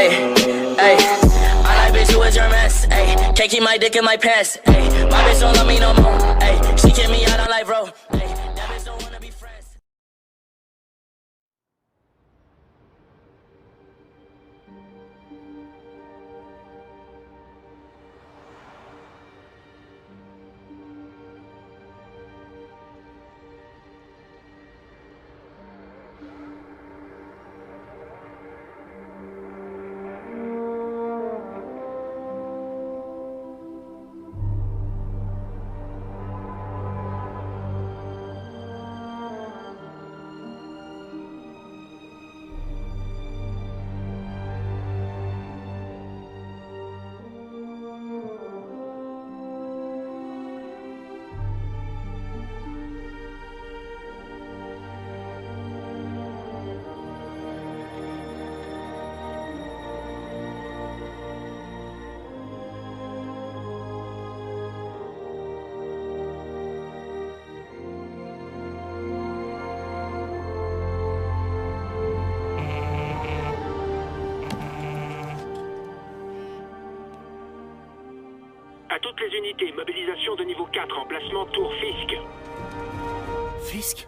Hey, hey. I like bitch, you a your mess. Hey, can't keep my dick in my pants. Hey, my bitch don't love me no more. Hey, she kick me out on life, bro. Hey, that bitch don't wanna be friends. À toutes les unités, mobilisation de niveau 4, emplacement Tour Fisk. Fisk?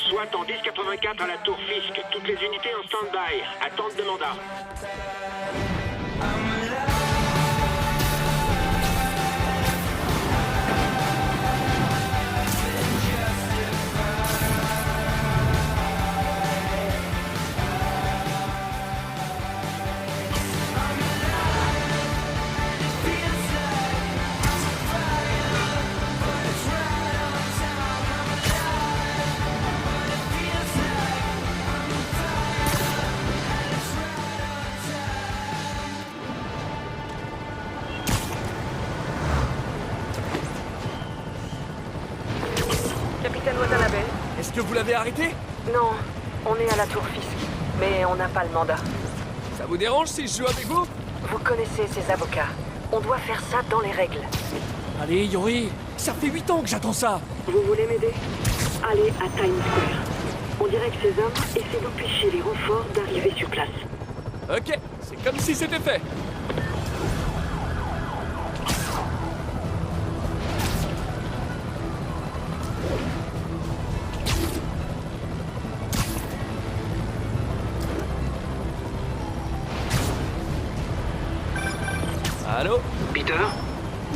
Soit en 1084 à la Tour Fisk. Toutes les unités en stand-by. Attente de mandat. Capitaine Watanabe? Est-ce que vous l'avez arrêté? Non, on est à la Tour Fisk, mais on n'a pas le mandat. Ça vous dérange si je joue avec vous? Vous connaissez ces avocats. On doit faire ça dans les règles. Allez, Yori, ça fait 8 ans que j'attends ça. Vous voulez m'aider? Allez à Times Square. On dirait que ces hommes essaient d'empêcher les renforts d'arriver sur place. Ok, c'est comme si c'était fait. Allô? Peter?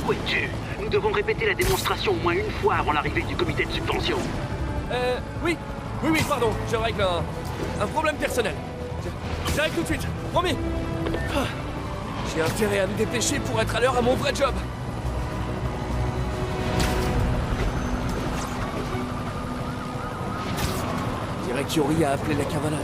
Où es-tu? Nous devons répéter la démonstration au moins une fois avant l'arrivée du comité de subvention. Oui, pardon, je règle un problème personnel. J'arrive tout de suite, promis. Ah, j'ai intérêt à me dépêcher pour être à l'heure à mon vrai job. Je dirais qu'Yori a appelé la cavalerie.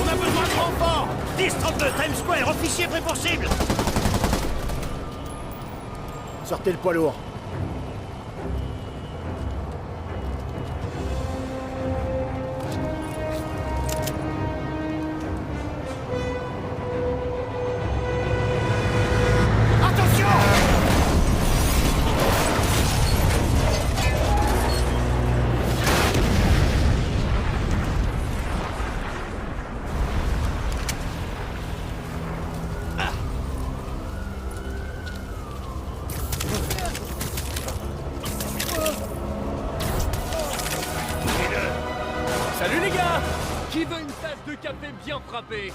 On a besoin de renforts! 10-32, Times Square, officier prêt pour cible! Sortez le poids lourd. Salut les gars! Qui veut une tasse de café bien frappée?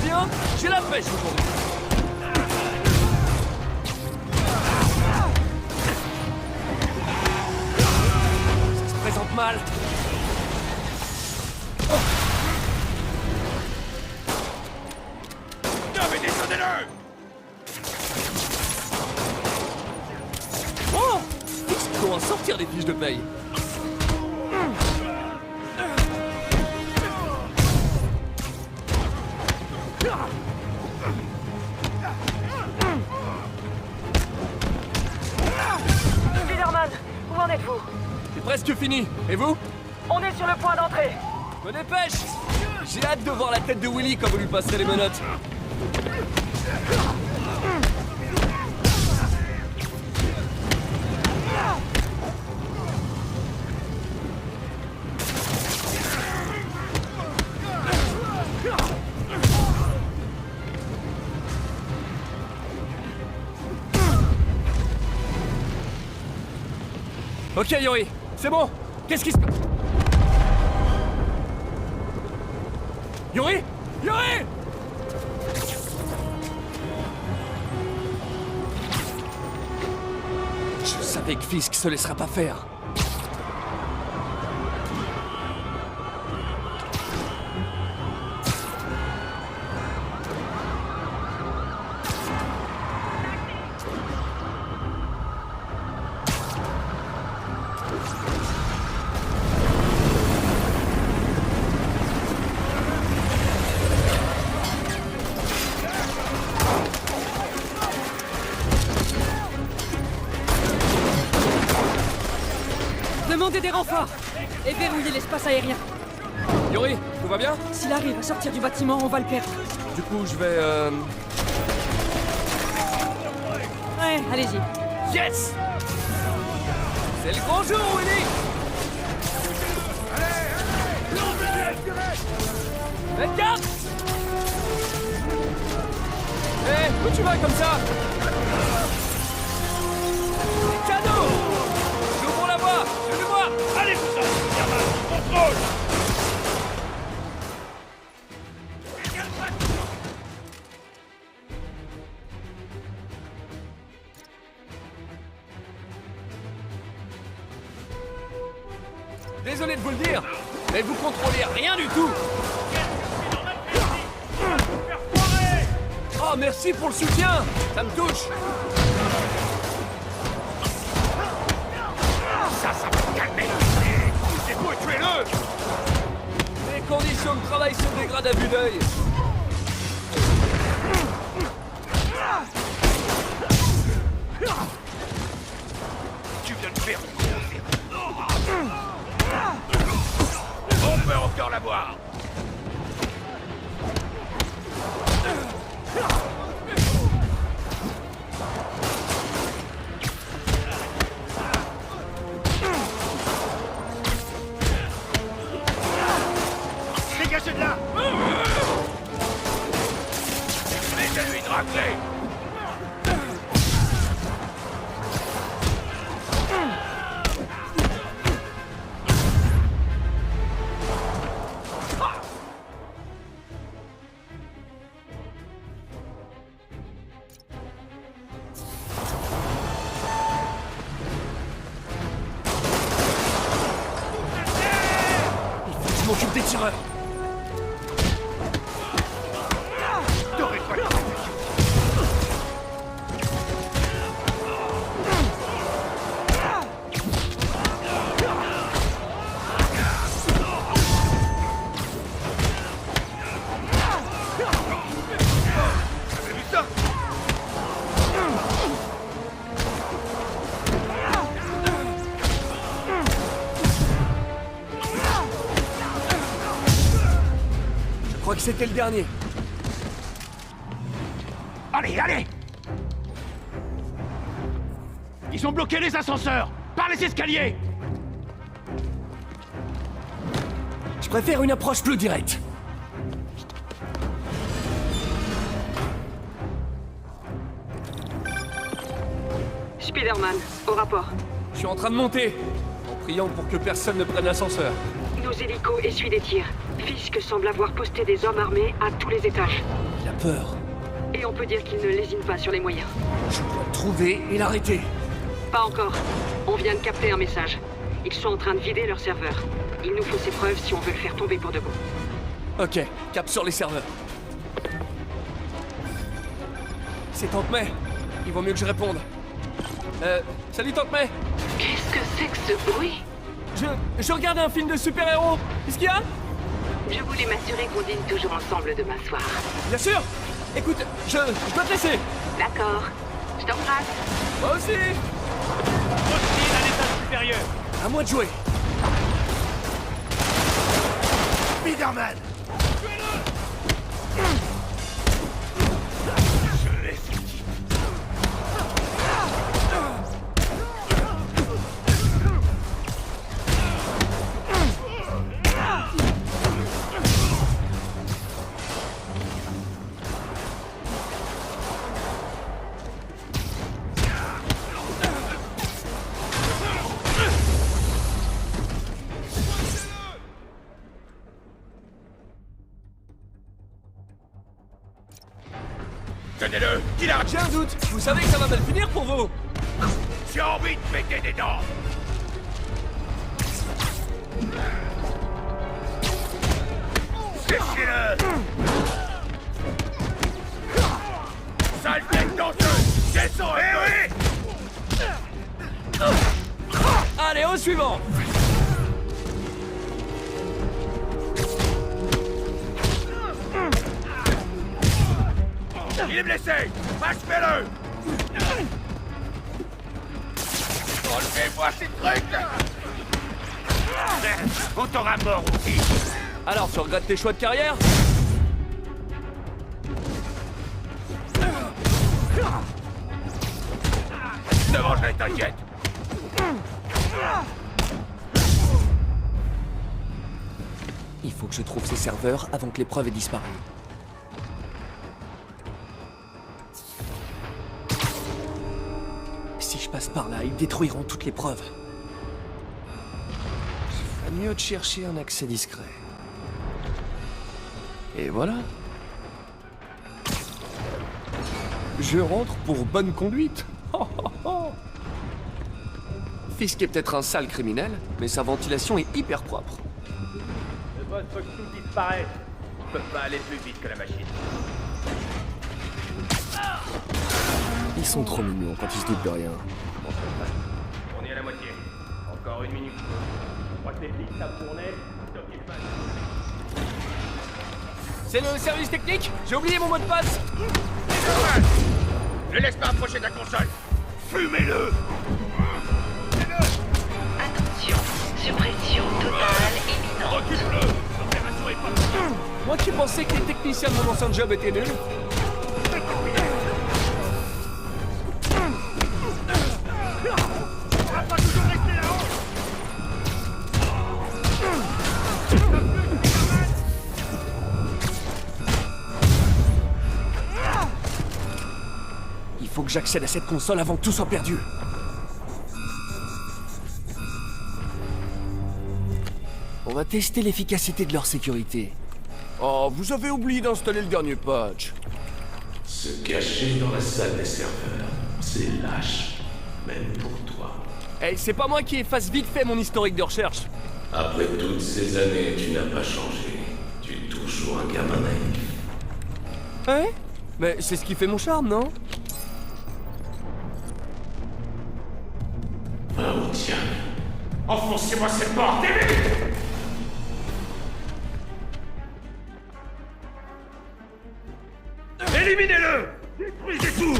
bien, j'ai la pêche aujourd'hui. Ça se présente mal. Non mais descendez-le! Oh! Il faut en sortir des fiches de paye. Spider-Man, où en êtes-vous? C'est presque fini. Et vous? On est sur le point d'entrée. Me dépêche! J'ai hâte de voir la tête de Willy quand vous lui passerez les menottes. Ok Yori, c'est bon. Qu'est-ce qui se passe? Yori? Yori! Je savais que Fisk se laissera pas faire. Demandez des renforts et verrouillez l'espace aérien. Yori, tout va bien? S'il arrive à sortir du bâtiment, on va le perdre. Du coup, je vais Ouais, allez-y. Yes! C'est le grand jour, Willy! Faites gaffe! Hé, où tu vas comme ça? Les cadeaux! J'ouvre la voie! Je veux voir! Allez, tout ça! Contrôle! Désolé de vous le dire, mais vous contrôlez rien du tout! Oh, merci pour le soutien! Ça me touche! Ça va te calmer! Poussez-vous et tuez-le! Les conditions de travail se dégradent à vue d'œil! Tu viens de faire on peut encore l'avoir! Dégagez de là! Laissez-lui de racler! Je m'occupe des tireurs! T'aurais pas le temps. T'avais vu ça? Je crois que c'était le dernier. Allez, allez! Ils ont bloqué les ascenseurs! Par les escaliers! Je préfère une approche plus directe. Spider-Man, au rapport. Je suis en train de monter, en priant pour que personne ne prenne l'ascenseur. Nos hélicos essuient des tirs. Fisk semble avoir posté des hommes armés à tous les étages. peur. Et on peut dire qu'il ne lésine pas sur les moyens. Je dois le trouver et l'arrêter. Pas encore. On vient de capter un message. Ils sont en train de vider leur serveur. Il nous faut ces preuves si on veut le faire tomber pour de bon. Ok, cap sur les serveurs. C'est Tante May. Il vaut mieux que je réponde. Salut Tante May. Qu'est-ce que c'est que ce bruit? Je regardais un film de super-héros. Qu'est-ce qu'il y a? Je voulais m'assurer qu'on dîne toujours ensemble demain soir. Bien sûr. Écoute, je dois te laisser. D'accord. Je t'embrasse. Moi aussi. Hostile à l'étage supérieur. À moi de jouer. Spider-Man. Je l'ai senti. Tenez-le. Qu'il arrête. J'ai un doute. Vous savez que ça va mal finir pour vous. J'ai envie de péter des dents. Séchez-le. Sale tête danseuse. Descends. Eh oui. Allez, au suivant. Il est blessé. Achevez-le. Enlevez-moi ces trucs. On t'aura mort aussi. Alors, tu regrettes tes choix de carrière? Ne mangerai, t'inquiète. Il faut que je trouve ces serveurs avant que les preuves aient disparu. Si je passe par là, ils détruiront toutes les preuves. Il ferait mieux de chercher un accès discret. Et voilà. Je rentre pour bonne conduite. Fisk est peut-être un sale criminel, mais sa ventilation est hyper propre. Le boss veut que tout disparaisse. Je peux pas aller plus vite que la machine. Ils sont trop mignons quand ils se doutent de rien. On est à la moitié. Encore une minute. Je crois que les flics savent tourner. Stop pas. C'est le service technique? J'ai oublié mon mot de passe. Ne laisse pas approcher de la console. Fumez-le. Attention. Suppression totale imminente. Recule-le. L'opération est pas finie. Moi qui pensais que les techniciens de mon ancien job étaient nuls. On va pas toujours rester là-haut. Il faut que j'accède à cette console avant que tout soit perdu. On va tester l'efficacité de leur sécurité. Oh, vous avez oublié d'installer le dernier patch. Se cacher dans la salle des serveurs, c'est lâche, même pour toi. Hey, c'est pas moi qui efface vite fait mon historique de recherche. Après toutes ces années, tu n'as pas changé. Tu es toujours un gamin naïf. Ouais? Mais c'est ce qui fait mon charme, non? Ah, oh, tiens. Enfoncez-moi cette porte, et vite. Éliminez-le. Détruisez tout.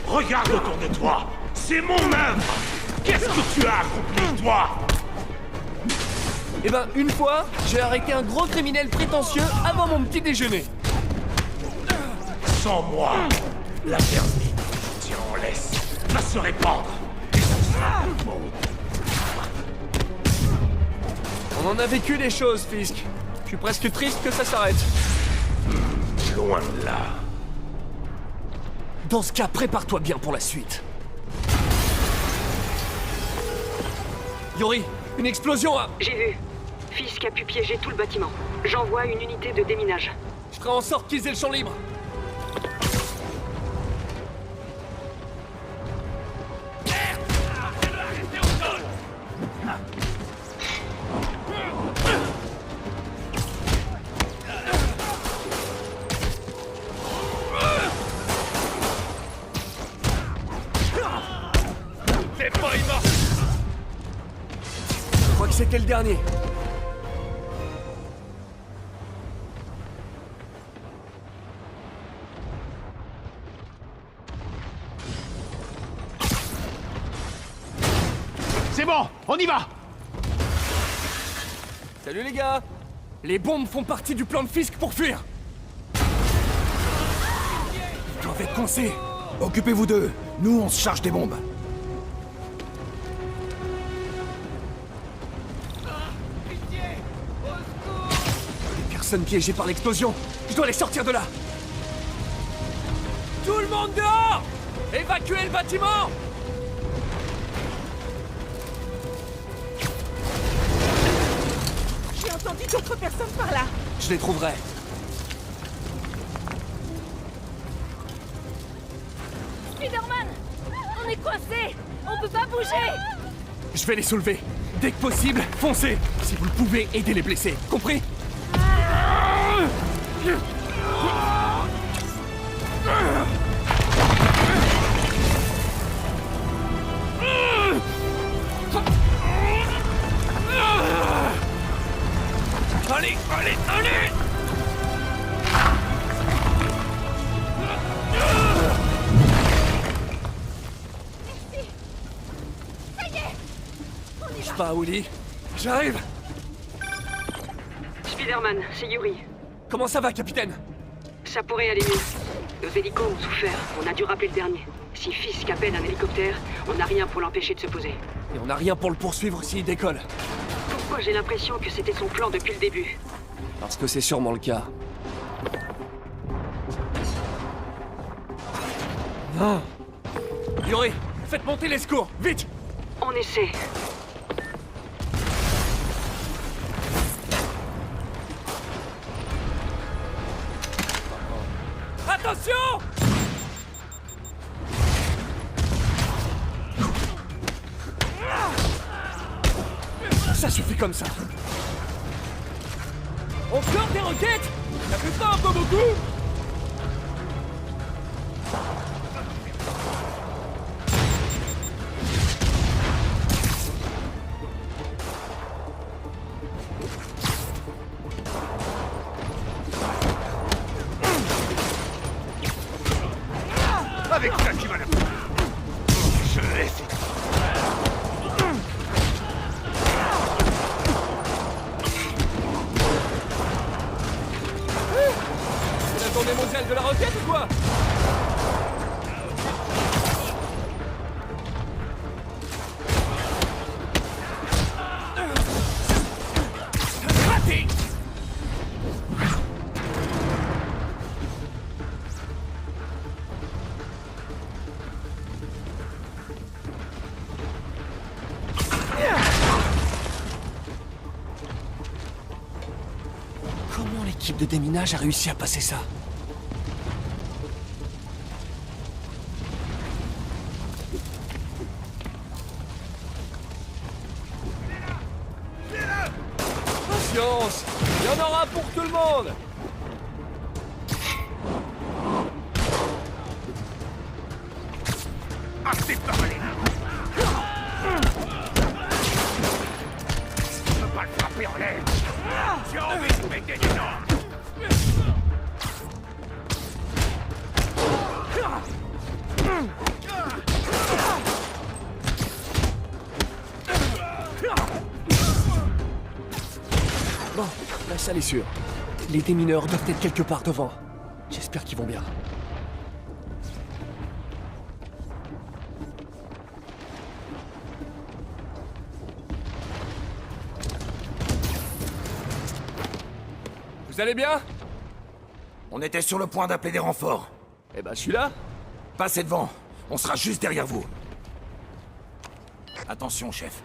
Regarde autour de toi. C'est mon œuvre. Qu'est-ce que tu as accompli, toi? Eh ben, une fois, j'ai arrêté un gros criminel prétentieux avant mon petit déjeuner. Sans moi, la vermine qui tient en laisse va se répandre. Et ça sera le mot. On en a vécu des choses, Fisk. Je suis presque triste que ça s'arrête. Loin de là. Dans ce cas, prépare-toi bien pour la suite. Yori, une explosion à... J'ai vu. Fisk a pu piéger tout le bâtiment. J'envoie une unité de déminage. Je ferai en sorte qu'ils aient le champ libre. C'est pas il marche. Je crois que c'était le dernier. C'est bon, on y va! Salut les gars. Les bombes font partie du plan de Fisk pour fuir. Ils doivent être coincés. Occupez-vous d'eux. Nous, on se charge des bombes. Des personnes piégées par l'explosion. Je dois les sortir de là. Tout le monde dehors! Évacuez le bâtiment! J'ai entendu d'autres personnes par là. Je les trouverai. Spider-Man! On est coincés! On peut pas bouger! Je vais les soulever. Dès que possible, foncez! Si vous le pouvez, aidez les blessés. Compris? Allez, allez, allez! Ça y est! On y Je va! pars, Willy. J'arrive! Spider-Man, c'est Yuri. Comment ça va, capitaine? Ça pourrait aller mieux. Nos hélicos ont souffert. On a dû rappeler le dernier. Si Fisk appelle un hélicoptère, on n'a rien pour l'empêcher de se poser. Et on n'a rien pour le poursuivre s'il décolle. Pourquoi j'ai l'impression que c'était son plan depuis le début? Parce que c'est sûrement le cas. Non! Yuri, faites monter les secours, vite! On essaie. Attention! Ça suffit comme ça. Encore des roquettes? Ça fait pas un peu beaucoup? Avec ça, tu vas le... Je laisse... C'est la journée mondiale de la roquette ou quoi? Raté! Comment l'équipe de déminage a réussi à passer ça? Patience! Il y en aura pour tout le monde! Assez parlé! Je peux pas le frapper en l'air! J'ai envie de péter des dents! Bon, la salle est sûre. Les démineurs doivent être quelque part devant. J'espère qu'ils vont bien. Vous allez bien? On était sur le point d'appeler des renforts. Eh ben, je suis là. Passez devant. On sera juste derrière vous. Attention, chef.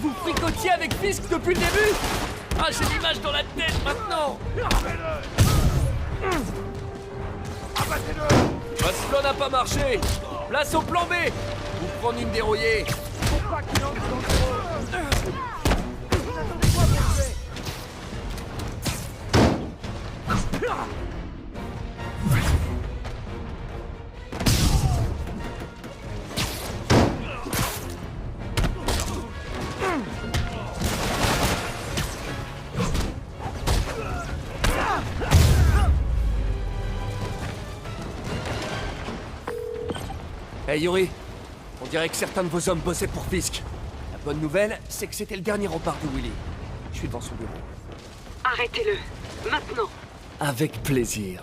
vous fricotiez avec Fisk depuis le début? Ah, j'ai l'image dans la tête maintenant. Votre plan n'a pas marché. Place au plan B. Vous prendre une dérouillée. Hey Yuri, on dirait que certains de vos hommes bossaient pour Fisk. La bonne nouvelle, c'est que c'était le dernier rempart de Willy. Je suis devant son bureau. Arrêtez-le. Maintenant. Avec plaisir.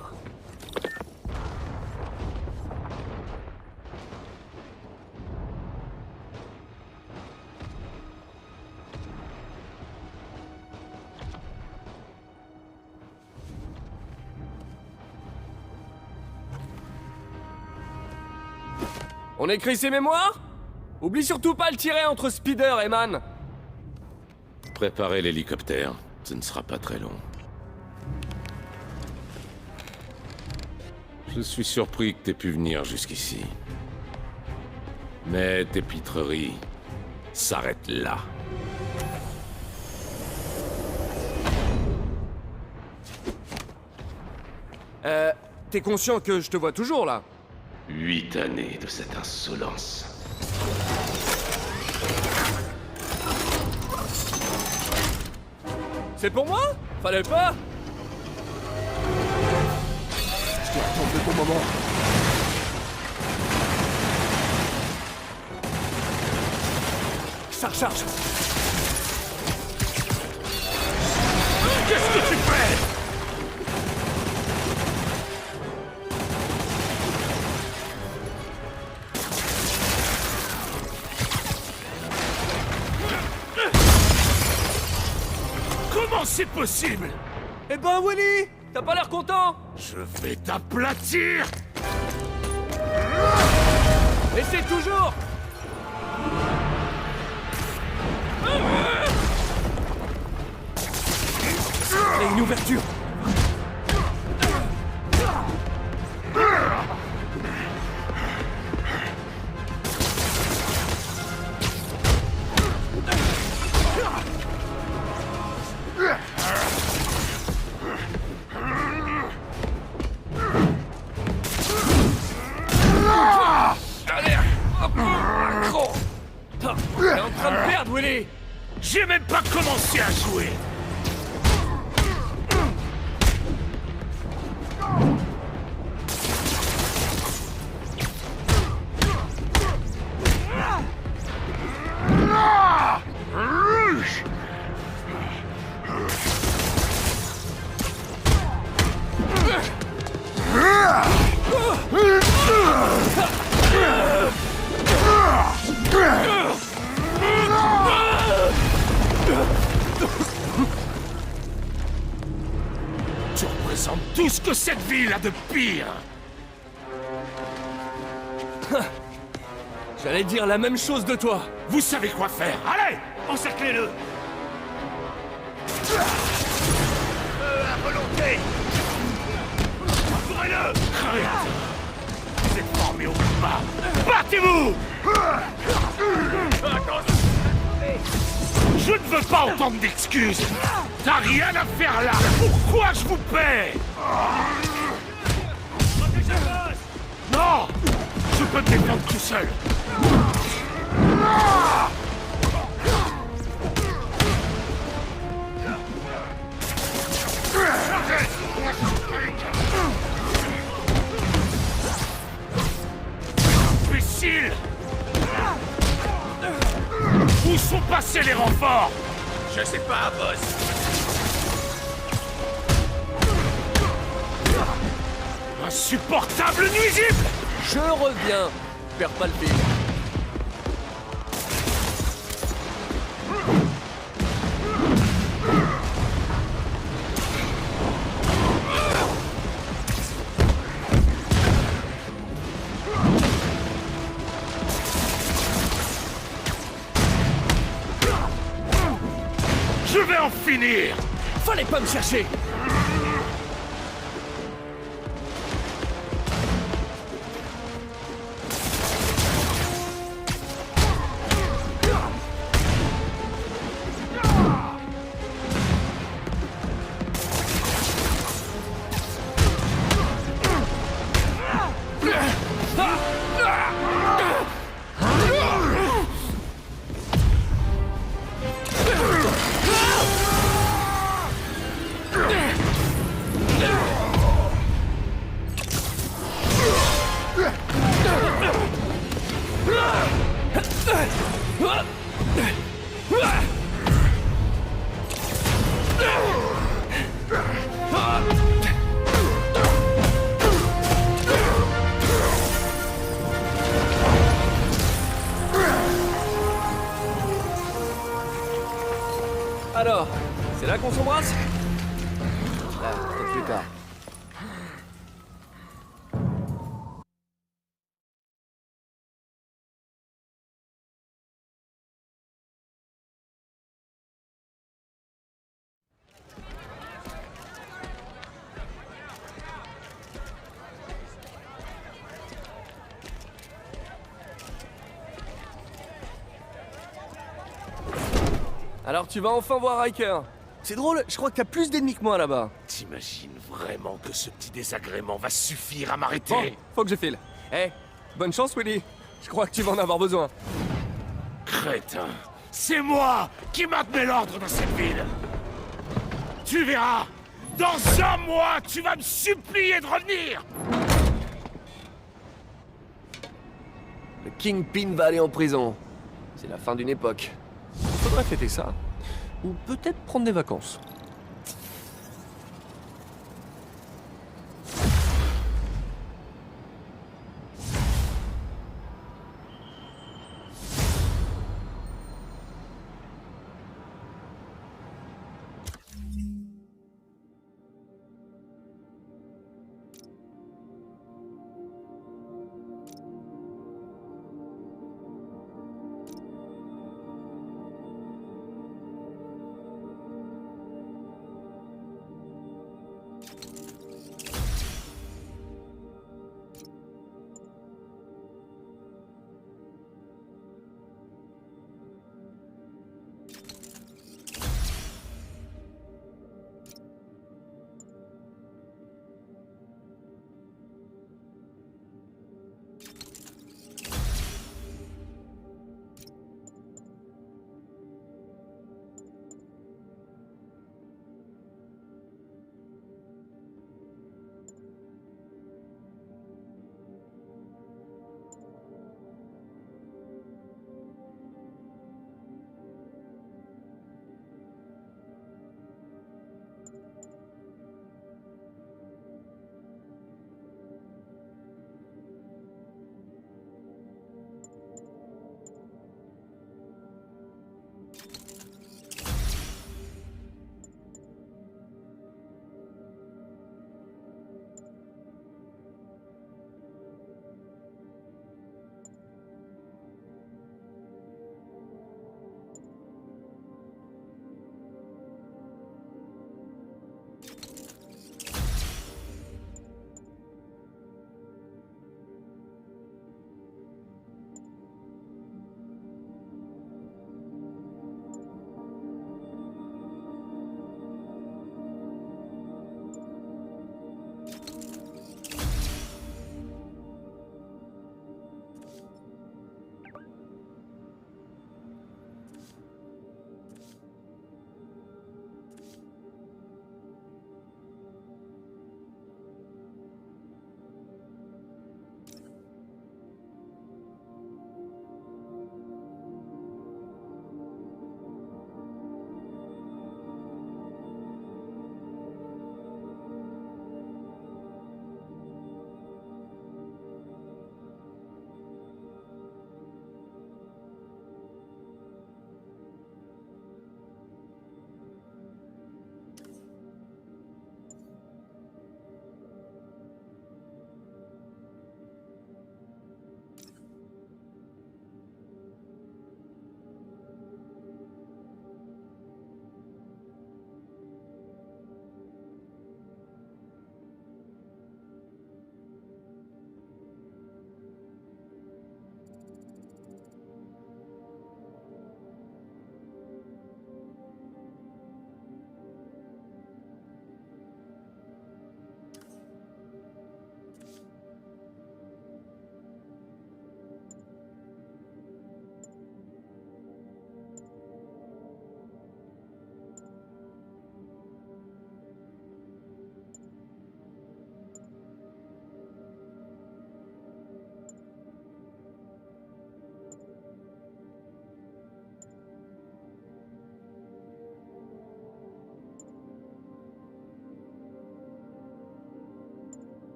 On écrit ses mémoires? Oublie surtout pas le tirer entre Spider et Man. Préparez l'hélicoptère. Ce ne sera pas très long. Je suis surpris que t'aies pu venir jusqu'ici. Mais tes pitreries s'arrêtent là. T'es conscient que je te vois toujours là? 8 années de cette insolence. C'est pour moi? Fallait pas? Je te retrouve le bon moment. Ça recharge. Qu'est-ce que tu fais? Comment c'est possible? Eh ben Willy, t'as pas l'air content? Je vais t'aplatir! Essaie toujours! Et une ouverture! T'es en train de perdre, Willy! J'ai même pas commencé à jouer! Tu représentes tout ce que cette ville a de pire! J'allais dire la même chose de toi! Vous savez quoi faire! Allez! Encerclez-le! À volonté! Entourez-le! Vous êtes formés au combat! Battez-vous! Je ne veux pas entendre d'excuses! T'as rien à faire là! Pourquoi je vous paie? Non! Je peux me défendre tout seul! Imbécile! Où sont passés les renforts? Je sais pas, boss. Insupportable nuisible! Je reviens! Perds pas le fil. finir. Fallait pas me chercher. Alors, c'est là qu'on s'embrasse? Ah, peut-être plus tard. Alors tu vas enfin voir Riker. C'est drôle, je crois que t'as plus d'ennemis que moi là-bas. T'imagines vraiment que ce petit désagrément va suffire à m'arrêter? Bon, faut que je file. Eh, bonne chance Willy. Je crois que tu vas en avoir besoin. Crétin, c'est moi qui maintenais l'ordre dans cette ville. Tu verras, dans un mois, tu vas me supplier de revenir. Le Kingpin va aller en prison. C'est la fin d'une époque. Faudrait fêter ça. Ou peut-être prendre des vacances.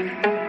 Spider-Man.